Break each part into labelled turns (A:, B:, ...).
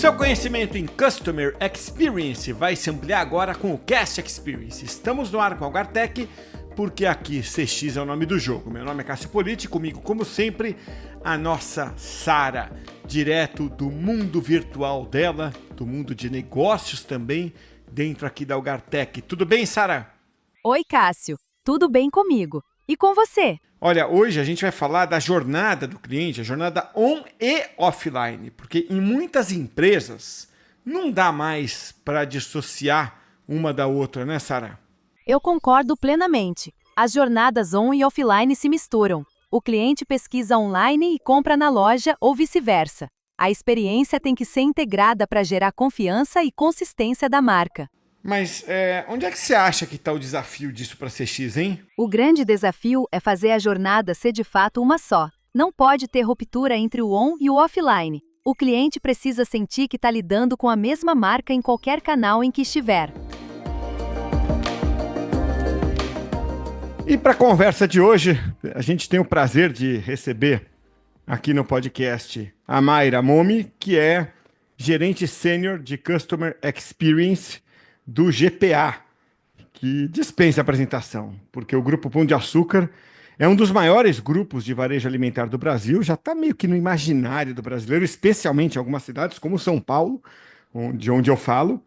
A: seu conhecimento em Customer Experience vai se ampliar agora com o Cast Experience. Estamos no ar com a Algartec, porque aqui CX é o nome do jogo. Meu nome é Cássio Politi, comigo, como sempre, a nossa Sara, direto do mundo virtual dela, do mundo de negócios também, dentro aqui da Algartec. Tudo bem, Sara?
B: Oi, Cássio. Tudo bem comigo? E com você?
A: Olha, hoje a gente vai falar da jornada do cliente, a jornada on e offline, porque em muitas empresas não dá mais para dissociar uma da outra, né, Sara?
B: Eu concordo plenamente. As jornadas on e offline se misturam. O cliente pesquisa online e compra na loja ou vice-versa. A experiência tem que ser integrada para gerar confiança e consistência da marca.
A: Mas onde é que você acha que está o desafio disso para CX, hein?
B: O grande desafio é fazer a jornada ser de fato uma só. Não pode ter ruptura entre o on e o offline. O cliente precisa sentir que está lidando com a mesma marca em qualquer canal em que estiver.
A: E para a conversa de hoje, a gente tem o prazer de receber aqui no podcast a Mayra Momi, que é gerente sênior de Customer Experience do GPA, que dispensa apresentação, porque o Grupo Pão de Açúcar é um dos maiores grupos de varejo alimentar do Brasil, já está meio que no imaginário do brasileiro, especialmente em algumas cidades, como São Paulo, de onde eu falo.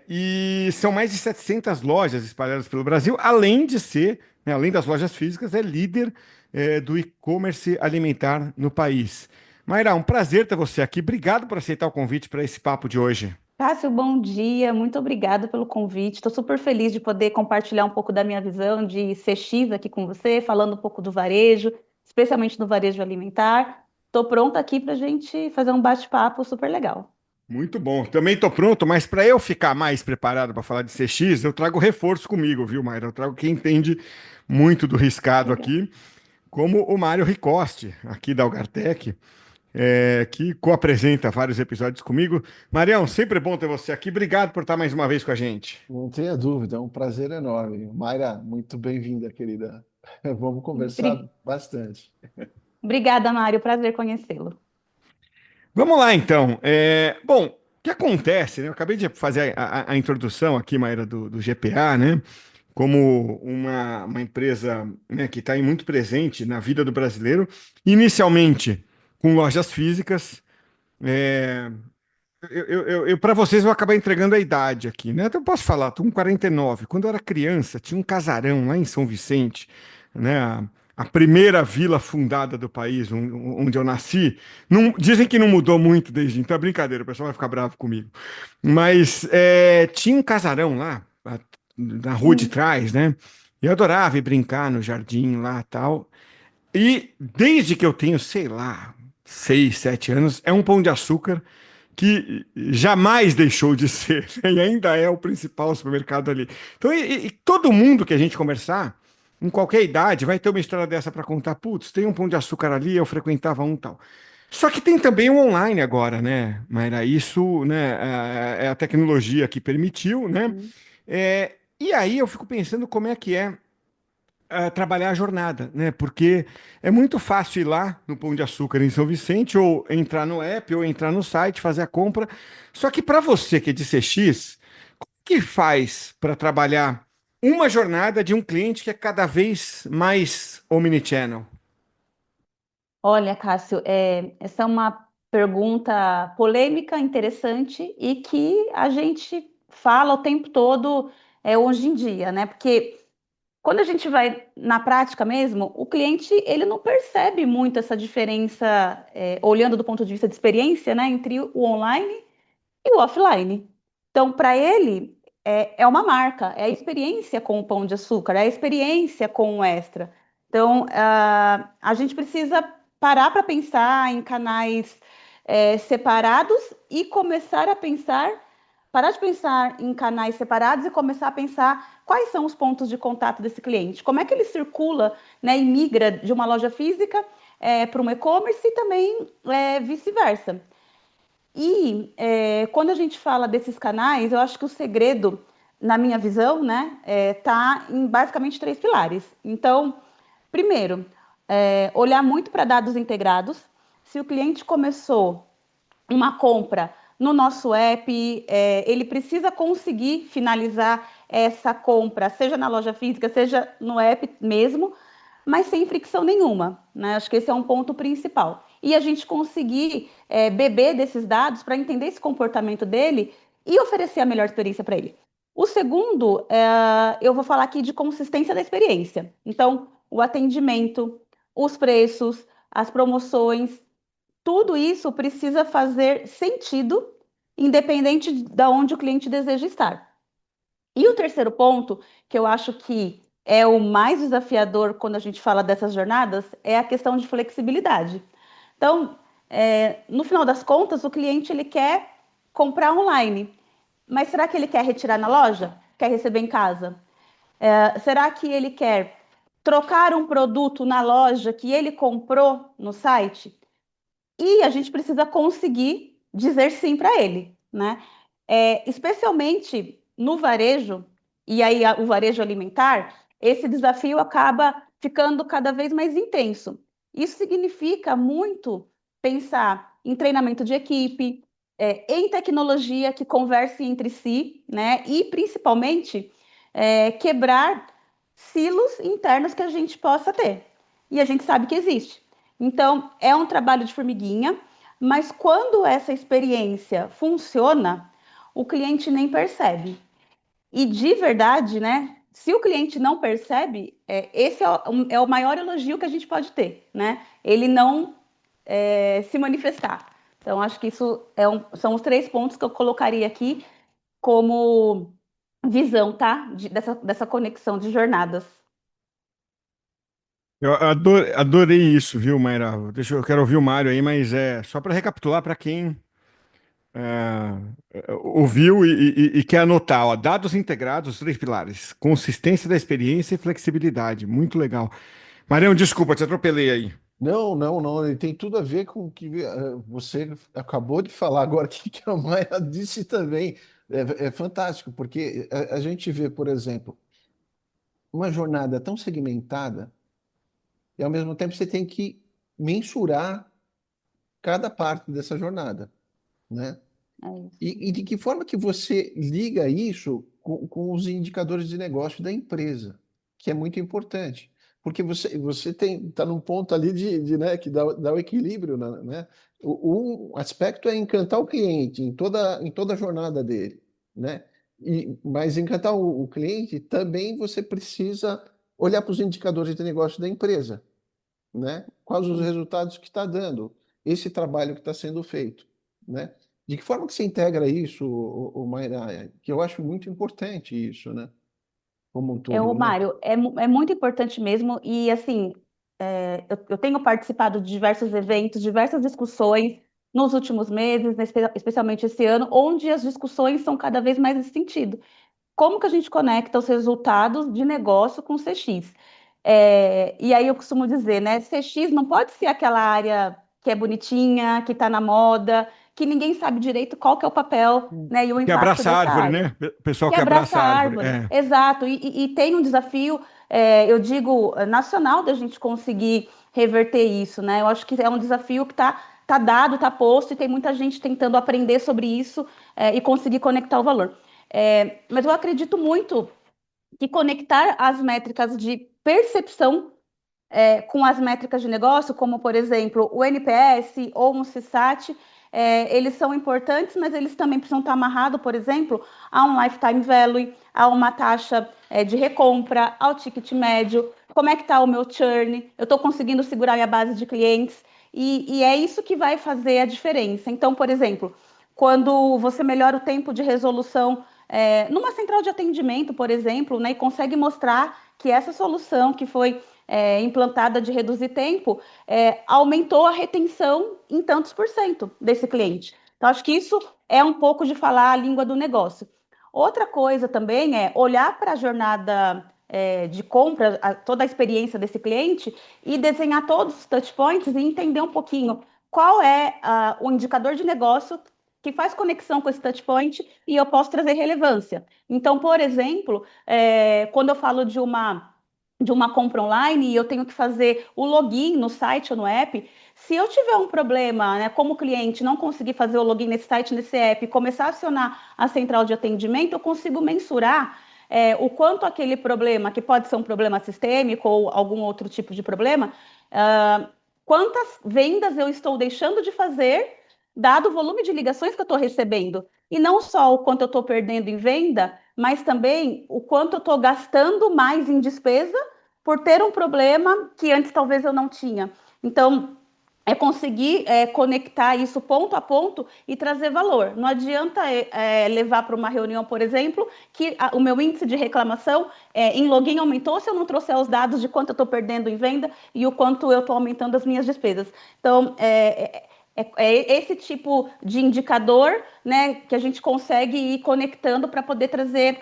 A: E são mais de 700 lojas espalhadas pelo Brasil, além de ser, né, além das lojas físicas, é líder do e-commerce alimentar no país. Mayra, um prazer ter você aqui. Obrigado por aceitar o convite para esse papo de hoje.
C: Cássio, bom dia, muito obrigada pelo convite. Estou super feliz de poder compartilhar um pouco da minha visão de CX aqui com você, falando um pouco do varejo, especialmente no varejo alimentar. Estou pronta aqui para a gente fazer um bate-papo super legal.
A: Muito bom. Também estou pronto, mas para eu ficar mais preparado para falar de CX, eu trago reforço comigo, viu, Mayra? Eu trago quem entende muito do riscado aqui, como o Mário Ricosti, aqui da Algartec, que co-apresenta vários episódios comigo. Marião, sempre bom ter você aqui. Obrigado por estar mais uma vez com a gente.
D: Não tenha dúvida, é um prazer enorme. Mayra, muito bem-vinda, querida. Vamos conversar bastante.
C: Obrigada, Mário, prazer conhecê-lo.
A: Vamos lá, então. Bom, o que acontece, né? Eu acabei de fazer a introdução aqui, Mayra, do GPA, né? Como uma empresa, né, que está muito presente na vida do brasileiro, inicialmente com lojas físicas. Para vocês, eu vou acabar entregando a idade aqui, né? Então, eu posso falar, estou com 49. Quando eu era criança, tinha um casarão lá em São Vicente, né? A primeira vila fundada do país, onde eu nasci. Dizem que não mudou muito desde então, é brincadeira, o pessoal vai ficar bravo comigo. Mas tinha um casarão lá, na rua de trás, né? Eu adorava ir brincar no jardim lá e tal. E desde que eu tenho, sei lá, 6, 7 anos, é um pão de açúcar que jamais deixou de ser, né? E ainda é o principal supermercado ali. Então, e todo mundo que a gente conversar, em qualquer idade, vai ter uma história dessa para contar. Putz, tem um pão de açúcar ali, eu frequentava um tal. Só que tem também o online agora, né, Mayra? Isso, né, é a tecnologia que permitiu, né? E aí eu fico pensando como é que é trabalhar a jornada, né? Porque é muito fácil ir lá no Pão de Açúcar em São Vicente, ou entrar no app, ou entrar no site, fazer a compra. Só que para você que é de CX, como que faz para trabalhar uma jornada de um cliente que é cada vez mais omnichannel?
C: Olha, Cássio, essa é uma pergunta polêmica, interessante e que a gente fala o tempo todo hoje em dia, né? Porque quando a gente vai na prática mesmo, o cliente ele não percebe muito essa diferença, olhando do ponto de vista de experiência, né, entre o online e o offline. Então, para ele, é uma marca, é a experiência com o Pão de Açúcar, é a experiência com o Extra. Então, a gente precisa parar para pensar em canais separados e começar a pensar, parar de pensar em canais separados e começar a pensar quais são os pontos de contato desse cliente, como é que ele circula, né, e migra de uma loja física para um e-commerce e também vice-versa. E quando a gente fala desses canais, eu acho que o segredo, na minha visão, né, tá em basicamente 3 pilares. Então, primeiro, olhar muito para dados integrados. Se o cliente começou uma compra no nosso app, ele precisa conseguir finalizar essa compra, seja na loja física, seja no app mesmo, mas sem fricção nenhuma, né? Acho que esse é um ponto principal. E a gente conseguir beber desses dados para entender esse comportamento dele e oferecer a melhor experiência para ele. O segundo, eu vou falar aqui de consistência da experiência. Então, o atendimento, os preços, as promoções, tudo isso precisa fazer sentido, independente de onde o cliente deseja estar. E o terceiro ponto, que eu acho que é o mais desafiador quando a gente fala dessas jornadas, é a questão de flexibilidade. Então, no final das contas, o cliente ele quer comprar online, mas será que ele quer retirar na loja? Quer receber em casa? Será que ele quer trocar um produto na loja que ele comprou no site? E a gente precisa conseguir dizer sim para ele, né? Especialmente no varejo, e aí o varejo alimentar, esse desafio acaba ficando cada vez mais intenso. Isso significa muito pensar em treinamento de equipe, em tecnologia que converse entre si, né? E principalmente quebrar silos internos que a gente possa ter. E a gente sabe que existe. Então, é um trabalho de formiguinha, mas quando essa experiência funciona, o cliente nem percebe. E de verdade, né? Se o cliente não percebe, esse é o maior elogio que a gente pode ter, né? Ele não se manifestar. Então, acho que isso são os três pontos que eu colocaria aqui como visão, tá? Dessa conexão de jornadas.
A: Eu adorei isso, viu, Mayra? Eu quero ouvir o Mário aí, mas só para recapitular para quem ouviu e quer anotar, ó, dados integrados, os três pilares: consistência da experiência e flexibilidade. Muito legal. Marião, desculpa, te atropelei aí.
D: Não, não, não. Ele tem tudo a ver com o que você acabou de falar agora, que a Maia disse também. É fantástico, porque a gente vê, por exemplo, uma jornada tão segmentada e, ao mesmo tempo, você tem que mensurar cada parte dessa jornada, né?
C: É isso.
D: E de que forma que você liga isso com os indicadores de negócio da empresa, que é muito importante. Porque você está num ponto ali né, que dá o equilíbrio, né? Um aspecto é encantar o cliente em toda a jornada dele, né? Mas encantar o cliente também você precisa olhar para os indicadores de negócio da empresa, né? Quais os resultados que está dando esse trabalho que está sendo feito, né? De que forma que se integra isso, o Mayra? Que eu acho muito importante isso, né? Como um todo, né?
C: Mário, é muito importante mesmo, e assim, eu tenho participado de diversos eventos, diversas discussões nos últimos meses, especialmente esse ano, onde as discussões são cada vez mais nesse sentido. Como que a gente conecta os resultados de negócio com o CX? E aí eu costumo dizer, né? CX não pode ser aquela área que é bonitinha, que está na moda, que ninguém sabe direito qual que é o papel, né, e o
A: Que
C: impacto
A: abraça a
C: dessa
A: árvore,
C: área.
A: né? Pessoal
C: Que
A: que
C: abraça
A: abraça
C: a
A: a árvore.
C: árvore, exato. E tem um desafio, eu digo, nacional da gente conseguir reverter isso, né? Eu acho que é um desafio que tá dado, tá posto, e tem muita gente tentando aprender sobre isso, e conseguir conectar o valor. Mas eu acredito muito que conectar as métricas de percepção com as métricas de negócio, como, por exemplo, o NPS ou um CSAT, eles são importantes, mas eles também precisam estar amarrados, por exemplo, a um lifetime value, a uma taxa de recompra, ao ticket médio, como é que está o meu churn, eu estou conseguindo segurar minha base de clientes, e é isso que vai fazer a diferença. Então, por exemplo, quando você melhora o tempo de resolução numa central de atendimento, por exemplo, né, e consegue mostrar que essa solução que foi implantada de reduzir tempo aumentou a retenção em tantos por cento desse cliente. Então, acho que isso é um pouco de falar a língua do negócio. Outra coisa também é olhar para a jornada de compra, toda a experiência desse cliente e desenhar todos os touch points e entender um pouquinho qual é o indicador de negócio que faz conexão com esse touch point e eu posso trazer relevância. Então, por exemplo, quando eu falo de uma compra online e eu tenho que fazer o login no site ou no app, Se eu tiver um problema, né, como cliente, não conseguir fazer o login nesse site, nesse app, começar a acionar a central de atendimento, eu consigo mensurar o quanto aquele problema, que pode ser um problema sistêmico ou algum outro tipo de problema, quantas vendas eu estou deixando de fazer, dado o volume de ligações que eu estou recebendo. E não só o quanto eu estou perdendo em venda, mas também o quanto eu estou gastando mais em despesa por ter um problema que antes talvez eu não tinha. Então, conseguir conectar isso ponto a ponto e trazer valor. Não adianta levar para uma reunião, por exemplo, que o meu índice de reclamação em login aumentou se eu não trouxer os dados de quanto eu estou perdendo em venda e o quanto eu estou aumentando as minhas despesas. Então, é esse tipo de indicador, né, que a gente consegue ir conectando para poder trazer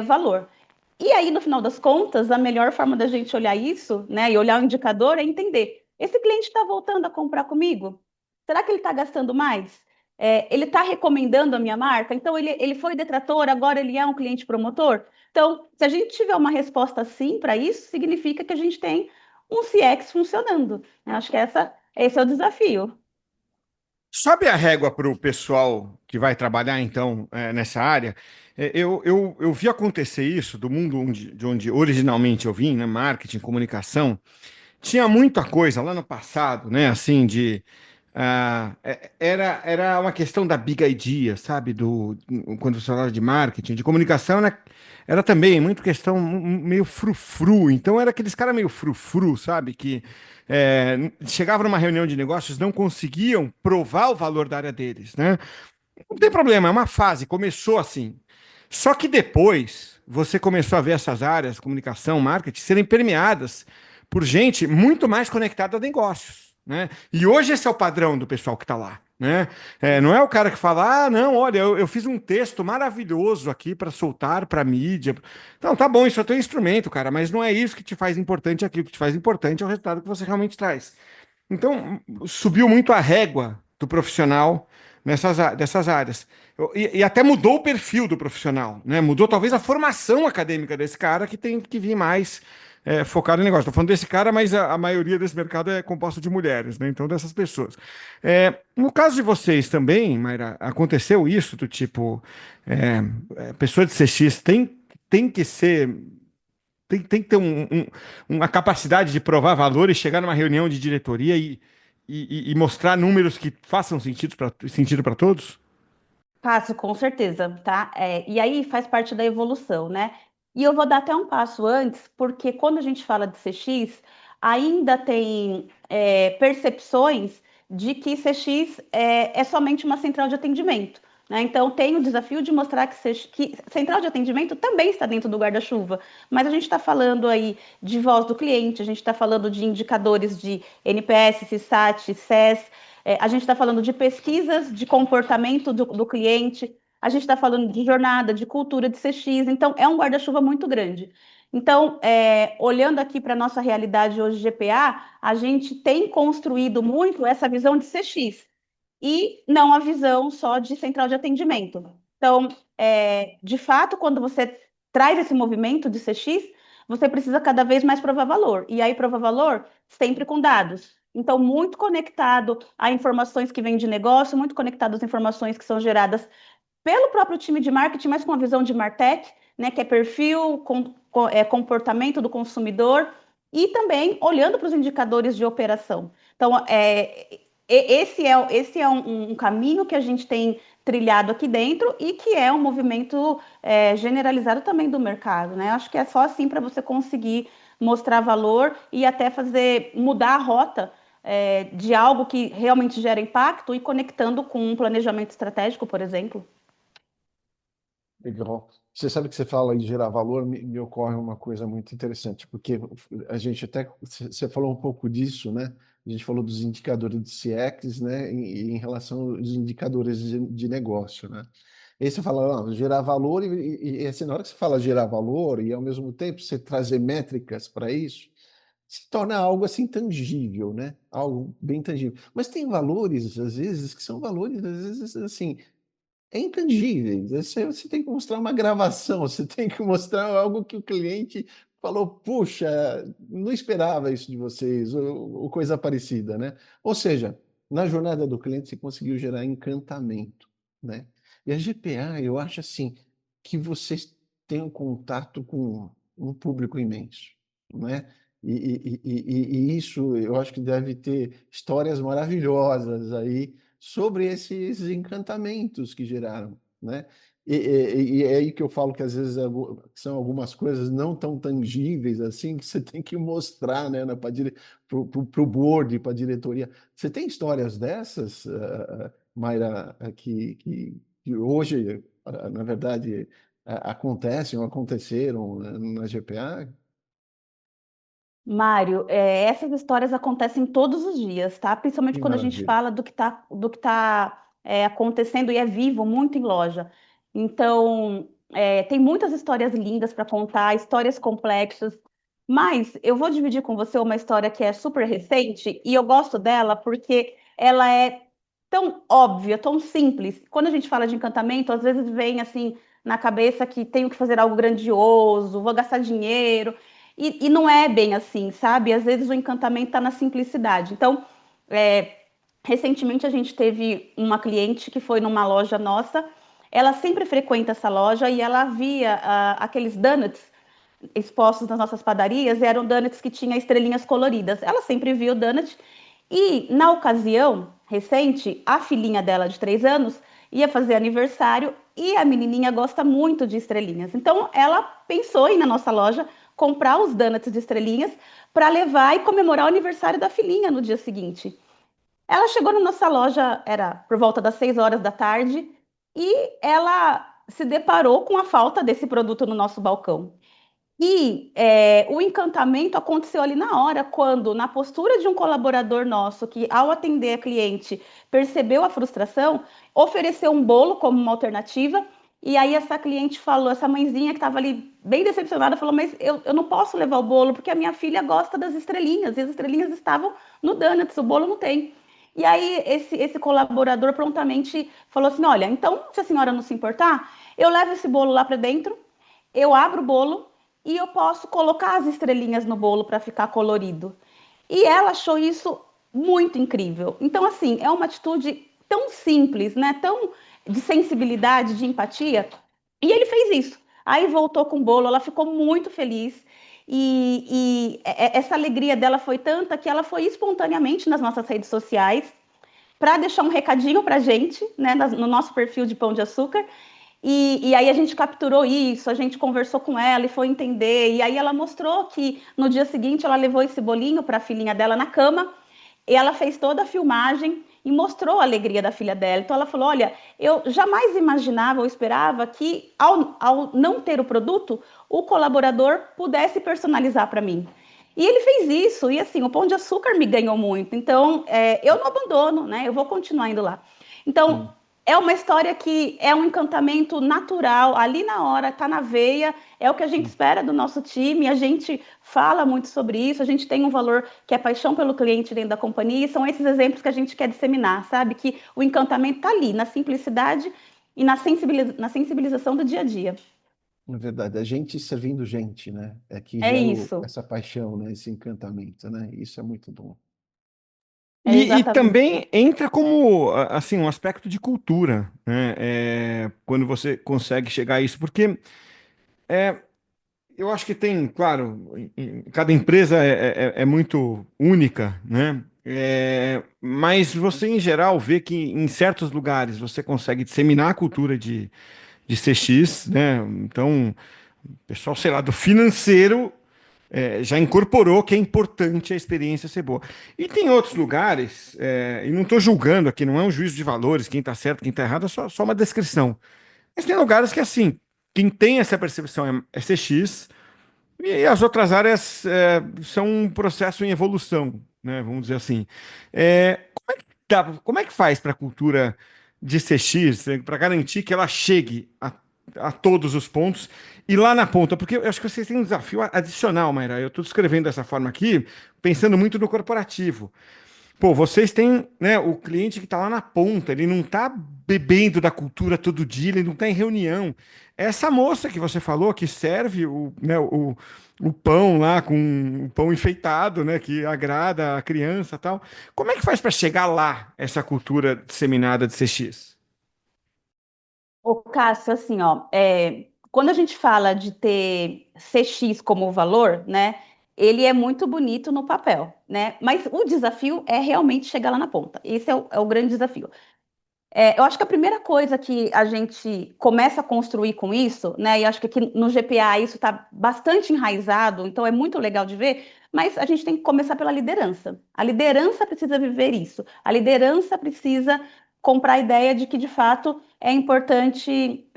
C: valor. E aí, no final das contas, a melhor forma da gente olhar isso, né, e olhar o indicador é entender: esse cliente está voltando a comprar comigo? Será que ele está gastando mais? Ele está recomendando a minha marca? Então, ele foi detrator, agora ele é um cliente promotor? Então, se a gente tiver uma resposta sim para isso, significa que a gente tem um CX funcionando. Eu acho que esse é o desafio.
A: Sobe a régua para o pessoal que vai trabalhar, então, nessa área. Eu vi acontecer isso do mundo de onde originalmente eu vim, né? Marketing, comunicação. Tinha muita coisa lá no passado, né? Assim, era uma questão da big idea, sabe? Quando você falava de marketing, de comunicação, né? Era também muito questão meio frufru. Então, era aqueles caras meio frufru, sabe? Que chegavam numa reunião de negócios, não conseguiam provar o valor da área deles, né? Não tem problema, é uma fase, começou assim. Só que depois você começou a ver essas áreas, comunicação, marketing, serem permeadas por gente muito mais conectada a negócios, né? E hoje esse é o padrão do pessoal que está lá, né? Não é o cara que fala, ah, não, olha, eu fiz um texto maravilhoso aqui para soltar para mídia. Não, tá bom, isso é teu instrumento, cara, mas não é isso que te faz importante aqui. O que te faz importante é o resultado que você realmente traz. Então, subiu muito a régua do profissional dessas áreas. E até mudou o perfil do profissional, né? Mudou talvez a formação acadêmica desse cara que tem que vir mais focado em negócio. Estou falando desse cara, mas a maioria desse mercado é composto de mulheres, né? Então, dessas pessoas. No caso de vocês também, Mayra, aconteceu isso do tipo, pessoa de CX tem que ser tem que ter uma capacidade de provar valor e chegar numa reunião de diretoria e mostrar números que façam sentido para todos?
C: Passo, com certeza, tá? E aí faz parte da evolução, né? E eu vou dar até um passo antes, porque quando a gente fala de CX, ainda tem percepções de que CX é somente uma central de atendimento, né? Então tem o desafio de mostrar que central de atendimento também está dentro do guarda-chuva, mas a gente está falando aí de voz do cliente, a gente está falando de indicadores de NPS, CSAT, SES, a gente está falando de pesquisas de comportamento do cliente, a gente está falando de jornada, de cultura de CX, então é um guarda-chuva muito grande. Então, olhando aqui para a nossa realidade hoje GPA, a gente tem construído muito essa visão de CX e não a visão só de central de atendimento. Então, de fato, quando você traz esse movimento de CX, você precisa cada vez mais provar valor. E aí, provar valor sempre com dados. Então, muito conectado a informações que vêm de negócio, muito conectado às informações que são geradas pelo próprio time de marketing, mas com a visão de Martech, né, que é perfil, comportamento do consumidor, e também olhando para os indicadores de operação. Então, esse é um caminho que a gente tem trilhado aqui dentro e que é um movimento generalizado também do mercado, né? Acho que é só assim para você conseguir mostrar valor e até fazer mudar a rota de algo que realmente gera impacto e conectando com um planejamento estratégico, por exemplo.
D: Legal. Você sabe que você fala em gerar valor, me ocorre uma coisa muito interessante, porque a gente até, você falou um pouco disso, né? A gente falou dos indicadores de CX, né? Em relação aos indicadores de negócio, né? E aí você fala, gerar valor, e assim, na hora que você fala gerar valor, e ao mesmo tempo você trazer métricas para isso, se torna algo assim tangível, né? Algo bem tangível. Mas tem valores, às vezes, que são valores, às vezes, assim, intangíveis. Você tem que mostrar uma gravação, você tem que mostrar algo que o cliente falou, puxa, não esperava isso de vocês, ou coisa parecida, né? Ou seja, na jornada do cliente você conseguiu gerar encantamento, né? E a GPA, eu acho assim, que vocês têm um contato com um público imenso, né? E isso eu acho que deve ter histórias maravilhosas aí sobre esses encantamentos que geraram, né? E é aí que eu falo que às vezes são algumas coisas não tão tangíveis assim que você tem que mostrar, né, para o board, para a diretoria. Você tem histórias dessas, Mayra, que hoje, na verdade, acontecem ou aconteceram, né, na GPA?
C: Mário, essas histórias acontecem todos os dias, tá? Principalmente
D: Que
C: quando a gente
D: maravilha.
C: fala do que tá acontecendo e é vivo muito em loja. Então, tem muitas histórias lindas para contar, histórias complexas, mas eu vou dividir com você uma história que é super recente e eu gosto dela porque ela é tão óbvia, tão simples. Quando a gente fala de encantamento, às vezes vem assim na cabeça que tenho que fazer algo grandioso, vou gastar dinheiro. E não é bem assim, sabe? Às vezes o encantamento está na simplicidade. Então, é, recentemente a gente teve uma cliente que foi numa loja nossa. Ela sempre frequenta essa loja e ela via aqueles donuts expostos nas nossas padarias. Eram donuts que tinham estrelinhas coloridas. Ela sempre viu o donut. E na ocasião recente, a filhinha dela de 3 anos ia fazer aniversário e a menininha gosta muito de estrelinhas. Então ela pensou em ir na nossa loja comprar os donuts de estrelinhas para levar e comemorar o aniversário da filhinha no dia seguinte. Ela chegou na nossa loja, era por volta das 6 horas da tarde, e ela se deparou com a falta desse produto no nosso balcão. E o encantamento aconteceu ali na hora, quando, na postura de um colaborador nosso, que ao atender a cliente percebeu a frustração, ofereceu um bolo como uma alternativa. E aí essa cliente falou, essa mãezinha que estava ali bem decepcionada, falou: mas eu não posso levar o bolo porque a minha filha gosta das estrelinhas, e as estrelinhas estavam no donuts, o bolo não tem. E aí esse colaborador prontamente falou assim: olha, então se a senhora não se importar, eu levo esse bolo lá para dentro, eu abro o bolo e eu posso colocar as estrelinhas no bolo para ficar colorido. E ela achou isso muito incrível. Então, assim, é uma atitude tão simples, né? Tão de sensibilidade, de empatia. E ele fez isso. Aí voltou com o bolo, ela ficou muito feliz. E essa alegria dela foi tanta que ela foi espontaneamente nas nossas redes sociais para deixar um recadinho para a gente, né, no nosso perfil de Pão de Açúcar. E aí a gente capturou isso, a gente conversou com ela e foi entender. E aí ela mostrou que no dia seguinte ela levou esse bolinho para a filhinha dela na cama. E ela fez toda a filmagem e mostrou a alegria da filha dela. Então ela falou: olha, eu jamais imaginava ou esperava que ao não ter o produto, o colaborador pudesse personalizar para mim. E ele fez isso, e assim, o Pão de Açúcar me ganhou muito. Então, eu não abandono, né? Eu vou continuar indo lá. Então,
D: Sim.
C: é uma história que é um encantamento natural, ali na hora, tá na veia, é o que a gente espera do nosso time, a gente fala muito sobre isso, a gente tem um valor que é paixão pelo cliente dentro da companhia, e são esses exemplos que a gente quer disseminar, sabe? Que o encantamento tá ali, na simplicidade e na sensibilização do dia a dia.
D: Na verdade, a gente servindo gente, né? É que
C: É
D: gera
C: isso,
D: essa paixão, né? Esse encantamento, né? Isso é muito bom.
C: é
A: E
C: exatamente.
A: também entra como assim um aspecto de cultura, né? Quando você consegue chegar a isso, porque eu acho que tem, claro, cada empresa é muito única, né? Mas você, em geral, vê que em certos lugares você consegue disseminar a cultura de CX, né? Então, o pessoal, sei lá, do financeiro já incorporou que é importante a experiência ser boa. E tem outros lugares, e não estou julgando aqui, não é um juízo de valores, quem está certo, quem está errado, é só uma descrição. Mas tem lugares que, assim, quem tem essa percepção é CX, e as outras áreas são um processo em evolução, né? Vamos dizer assim. Como é que faz para a cultura de CX, para garantir que ela chegue a todos os pontos e lá na ponta? Porque eu acho que vocês têm um desafio adicional, Mayra. Eu estou descrevendo dessa forma aqui, pensando muito no corporativo. Pô, vocês têm, né, o cliente que está lá na ponta, ele não está bebendo da cultura todo dia, ele não está em reunião. Essa moça que você falou, que serve o pão lá com o pão enfeitado, né, que agrada a criança e tal. Como é que faz para chegar lá, essa cultura disseminada de CX?
C: Ô, Cássio, assim, ó, quando a gente fala de ter CX como valor, né, ele é muito bonito no papel, né, mas o desafio é realmente chegar lá na ponta. Esse é o grande desafio. Eu acho que a primeira coisa que a gente começa a construir com isso, né, e acho que aqui no GPA isso está bastante enraizado, então é muito legal de ver, mas a gente tem que começar pela liderança. A liderança precisa viver isso. A liderança precisa comprar a ideia de que, de fato, é importante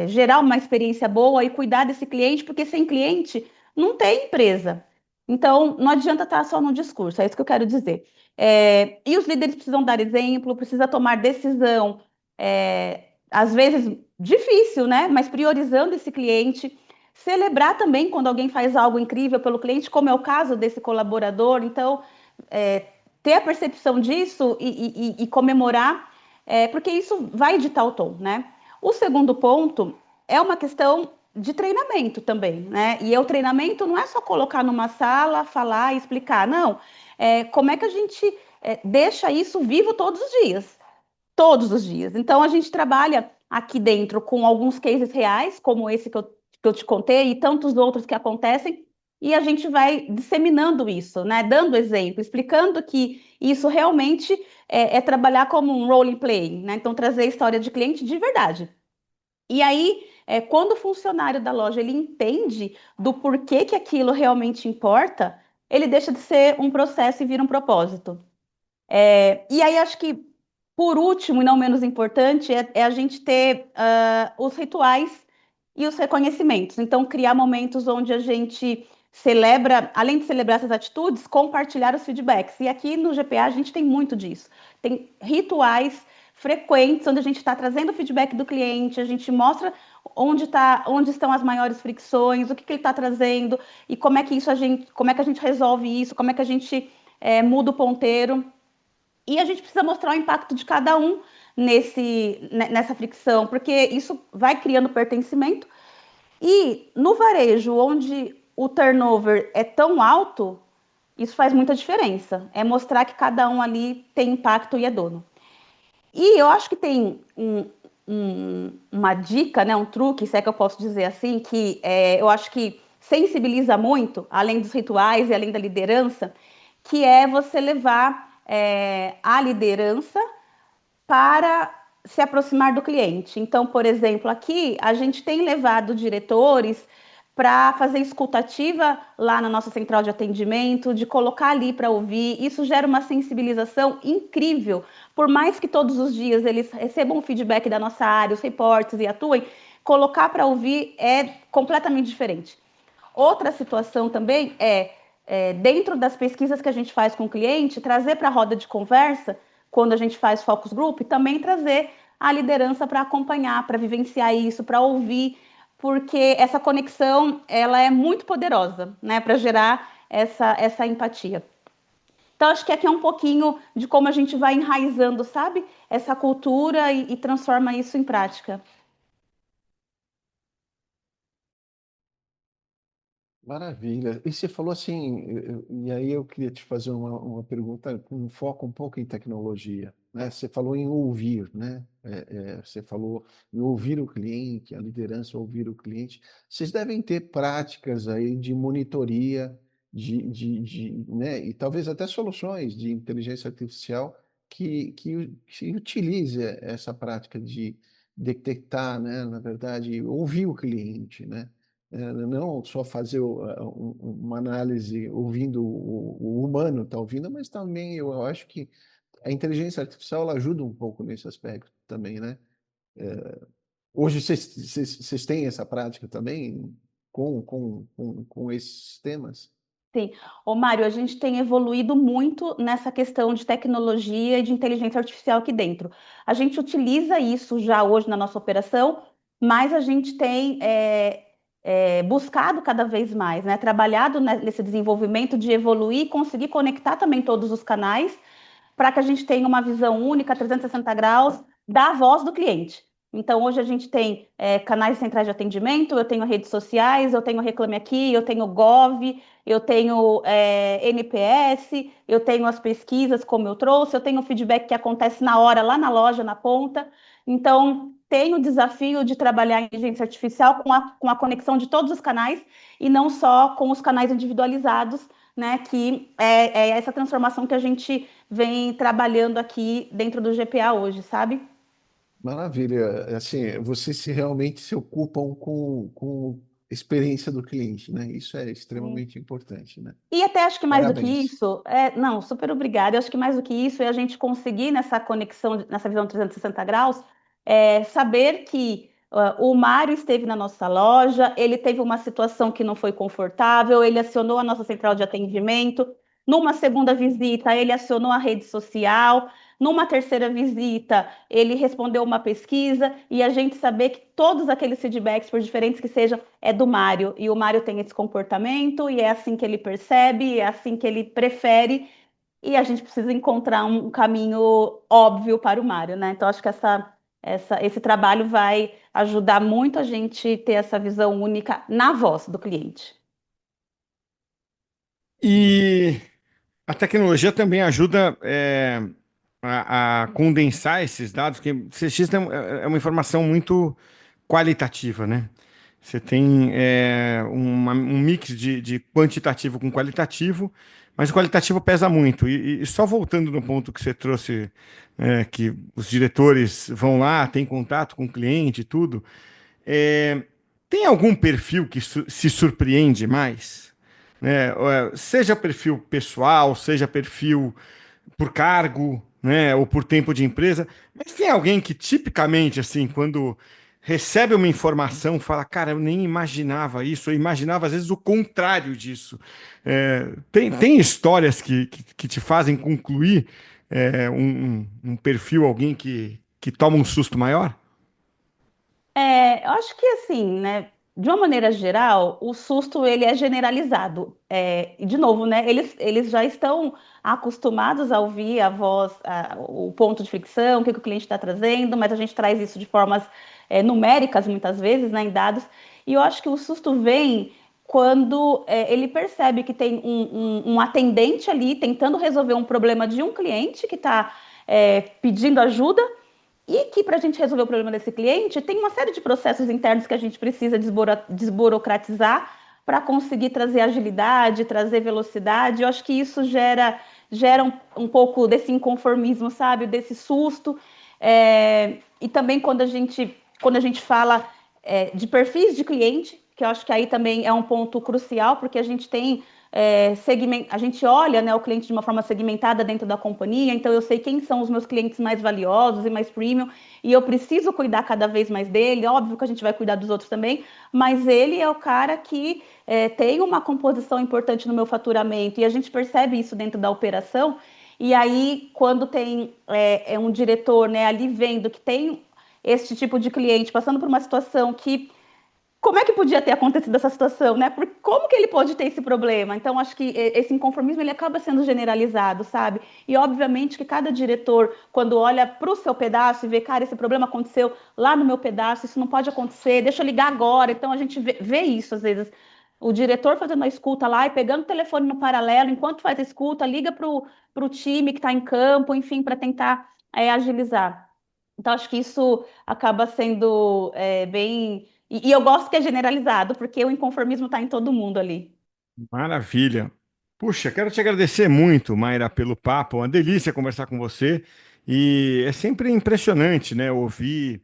C: gerar uma experiência boa e cuidar desse cliente, porque sem cliente não tem empresa. Então, não adianta estar só no discurso, é isso que eu quero dizer. E os líderes precisam dar exemplo, precisa tomar decisão, às vezes difícil, né? Mas priorizando esse cliente, celebrar também quando alguém faz algo incrível pelo cliente, como é o caso desse colaborador. Então, ter a percepção disso e comemorar, porque isso vai ditar o tom, né? O segundo ponto é uma questão de treinamento também, né? E o treinamento não é só colocar numa sala, falar e explicar, não. Como é que a gente deixa isso vivo todos os dias? Todos os dias. Então, a gente trabalha aqui dentro com alguns cases reais, como esse que eu te contei, e tantos outros que acontecem, e a gente vai disseminando isso, né? Dando exemplo, explicando que isso realmente é trabalhar como um role play, né? Então, trazer a história de cliente de verdade. E aí, quando o funcionário da loja ele entende do porquê que aquilo realmente importa, ele deixa de ser um processo e vira um propósito. E aí, acho que, por último e não menos importante, é a gente ter os rituais e os reconhecimentos. Então, criar momentos onde a gente celebra, além de celebrar essas atitudes, compartilhar os feedbacks. E aqui no GPA a gente tem muito disso. Tem rituais frequentes onde a gente está trazendo o feedback do cliente, a gente mostra onde estão as maiores fricções, o que ele está trazendo e como é que a gente resolve isso, como é que a gente muda o ponteiro. E a gente precisa mostrar o impacto de cada um nessa fricção, porque isso vai criando pertencimento. E no varejo, onde o turnover é tão alto, isso faz muita diferença. É mostrar que cada um ali tem impacto e é dono. E eu acho que tem uma dica, né, um truque, se é que eu posso dizer assim, que eu acho que sensibiliza muito, além dos rituais e além da liderança, que é você levar a liderança para se aproximar do cliente. Então, por exemplo, aqui a gente tem levado diretores para fazer escutativa lá na nossa central de atendimento, de colocar ali para ouvir. Isso gera uma sensibilização incrível. Por mais que todos os dias eles recebam o feedback da nossa área, os reportes e atuem, colocar para ouvir é completamente diferente. Outra situação também dentro das pesquisas que a gente faz com o cliente, trazer para a roda de conversa, quando a gente faz focus group, também trazer a liderança para acompanhar, para vivenciar isso, para ouvir, porque essa conexão ela é muito poderosa, né, para gerar essa empatia. Então, acho que aqui é um pouquinho de como a gente vai enraizando, sabe, essa cultura e transforma isso em prática.
D: Maravilha. E você falou assim, e aí eu queria te fazer uma pergunta com um foco um pouco em tecnologia, né? Você falou em ouvir, né? Você falou em ouvir o cliente, a liderança ouvir o cliente. Vocês devem ter práticas aí de monitoria, né? E talvez até soluções de inteligência artificial que utilize essa prática de detectar, né? Na verdade, ouvir o cliente, né? Não só fazer uma análise ouvindo o humano está ouvindo, mas também eu acho que a inteligência artificial ela ajuda um pouco nesse aspecto também, né? Hoje vocês têm essa prática também com esses temas?
C: Sim. Ô, Mário, a gente tem evoluído muito nessa questão de tecnologia e de inteligência artificial aqui dentro. A gente utiliza isso já hoje na nossa operação, mas a gente tem buscado cada vez mais, né? Trabalhado nesse desenvolvimento de evoluir e conseguir conectar também todos os canais para que a gente tenha uma visão única, 360 graus, da voz do cliente. Então, hoje a gente tem canais centrais de atendimento, eu tenho redes sociais, eu tenho Reclame Aqui, eu tenho Gov, eu tenho NPS, eu tenho as pesquisas, como eu trouxe, eu tenho o feedback que acontece na hora, lá na loja, na ponta. Então, tem o desafio de trabalhar em inteligência artificial com a conexão de todos os canais e não só com os canais individualizados, né, que é essa transformação que a gente vem trabalhando aqui dentro do GPA hoje, sabe?
D: Maravilha. Assim, vocês realmente se ocupam com a experiência do cliente, né? Isso é extremamente importante, né?
C: E até acho que mais do que
D: Parabéns.
C: isso, não, super obrigada. Eu acho que mais do que isso é a gente conseguir nessa conexão, nessa visão 360 graus, saber que o Mário esteve na nossa loja, ele teve uma situação que não foi confortável, ele acionou a nossa central de atendimento. Numa segunda visita, ele acionou a rede social. Numa terceira visita, ele respondeu uma pesquisa e a gente saber que todos aqueles feedbacks, por diferentes que sejam, é do Mário. E o Mário tem esse comportamento e é assim que ele percebe, é assim que ele prefere. E a gente precisa encontrar um caminho óbvio para o Mário, né? Então, acho que esse trabalho vai ajudar muito a gente ter essa visão única na voz do cliente.
A: E a tecnologia também ajuda a condensar esses dados, porque CX é uma informação muito qualitativa, né? Você tem um mix de quantitativo com qualitativo, mas o qualitativo pesa muito. E só voltando no ponto que você trouxe, que os diretores vão lá, têm contato com o cliente e tudo, é, tem algum perfil que se surpreende mais? Né? Seja perfil pessoal, seja perfil por cargo, né, ou por tempo de empresa, mas tem alguém que tipicamente, assim, quando recebe uma informação, fala, cara, eu nem imaginava isso, eu imaginava às vezes o contrário disso. Tem histórias que te fazem concluir um perfil, alguém que toma um susto maior?
C: Eu acho que assim, né? De uma maneira geral, o susto ele é generalizado. E de novo, né? Eles já estão acostumados a ouvir a voz, o ponto de fricção, o que o cliente está trazendo, mas a gente traz isso de formas numéricas muitas vezes, né? Em dados. E eu acho que o susto vem quando ele percebe que tem um atendente ali tentando resolver um problema de um cliente que está pedindo ajuda e que para a gente resolver o problema desse cliente, tem uma série de processos internos que a gente precisa desburocratizar para conseguir trazer agilidade, trazer velocidade. Eu acho que isso gera um pouco desse inconformismo, sabe? Desse susto. E também quando a gente fala de perfis de cliente, que eu acho que aí também é um ponto crucial, porque a gente tem a gente olha, né, o cliente de uma forma segmentada dentro da companhia, então eu sei quem são os meus clientes mais valiosos e mais premium, e eu preciso cuidar cada vez mais dele. Óbvio que a gente vai cuidar dos outros também, mas ele é o cara que tem uma composição importante no meu faturamento, e a gente percebe isso dentro da operação. E aí, quando tem um diretor, né, ali vendo que tem esse tipo de cliente passando por uma situação que como é que podia ter acontecido essa situação, né? Como que ele pode ter esse problema? Então, acho que esse inconformismo ele acaba sendo generalizado, sabe? E, obviamente, que cada diretor, quando olha para o seu pedaço e vê, cara, esse problema aconteceu lá no meu pedaço, isso não pode acontecer, deixa eu ligar agora. Então, a gente vê isso, às vezes. O diretor fazendo a escuta lá e pegando o telefone no paralelo, enquanto faz a escuta, liga para o time que está em campo, enfim, para tentar agilizar. Então, acho que isso acaba sendo bem. E eu gosto que é generalizado, porque o inconformismo está em todo mundo ali.
A: Maravilha. Puxa, quero te agradecer muito, Mayra, pelo papo. Uma delícia conversar com você. E é sempre impressionante, né, ouvir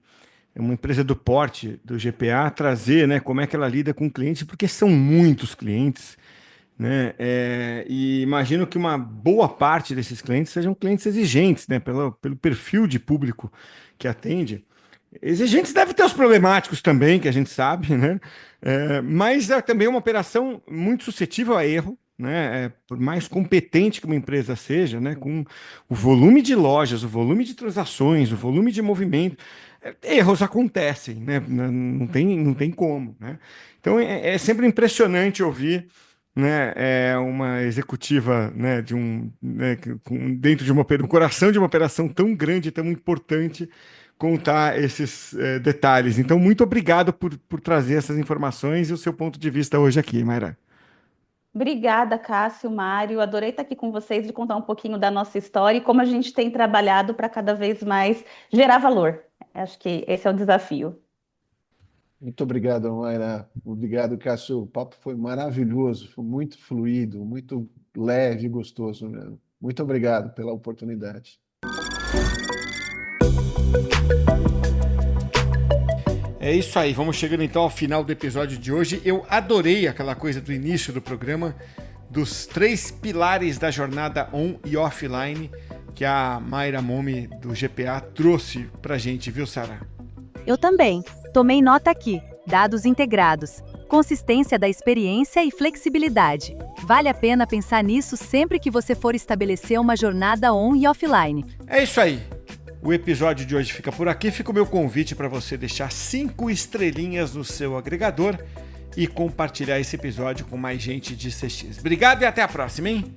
A: uma empresa do porte do GPA trazer, né, como é que ela lida com clientes, porque são muitos clientes, né? E imagino que uma boa parte desses clientes sejam clientes exigentes, né, pelo perfil de público que atende. Exigentes deve ter os problemáticos também, que a gente sabe, né? Mas é também uma operação muito suscetível a erro, né? Por mais competente que uma empresa seja, né? Com o volume de lojas, o volume de transações, o volume de movimento, erros acontecem, né? Não tem como, né? Então é sempre impressionante ouvir, né, uma executiva, né, dentro de um coração de uma operação tão grande, tão importante, contar esses detalhes. Então, muito obrigado por trazer essas informações e o seu ponto de vista hoje aqui, Mayra.
C: Obrigada, Cássio, Mário. Adorei estar aqui com vocês e contar um pouquinho da nossa história e como a gente tem trabalhado para cada vez mais gerar valor. Acho que esse é o desafio.
D: Muito obrigado, Mayra. Obrigado, Cássio. O papo foi maravilhoso, foi muito fluido, muito leve e gostoso mesmo. Muito obrigado pela oportunidade.
A: É isso aí, vamos chegando então ao final do episódio de hoje. Eu adorei aquela coisa do início do programa, dos 3 pilares da jornada on e offline que a Mayra Momi do GPA trouxe pra gente, viu, Sara?
B: Eu também. Tomei nota aqui. Dados integrados, consistência da experiência e flexibilidade. Vale a pena pensar nisso sempre que você for estabelecer uma jornada on e offline.
A: É isso aí. O episódio de hoje fica por aqui. Fica o meu convite para você deixar 5 estrelinhas no seu agregador e compartilhar esse episódio com mais gente de CX. Obrigado e até a próxima, hein?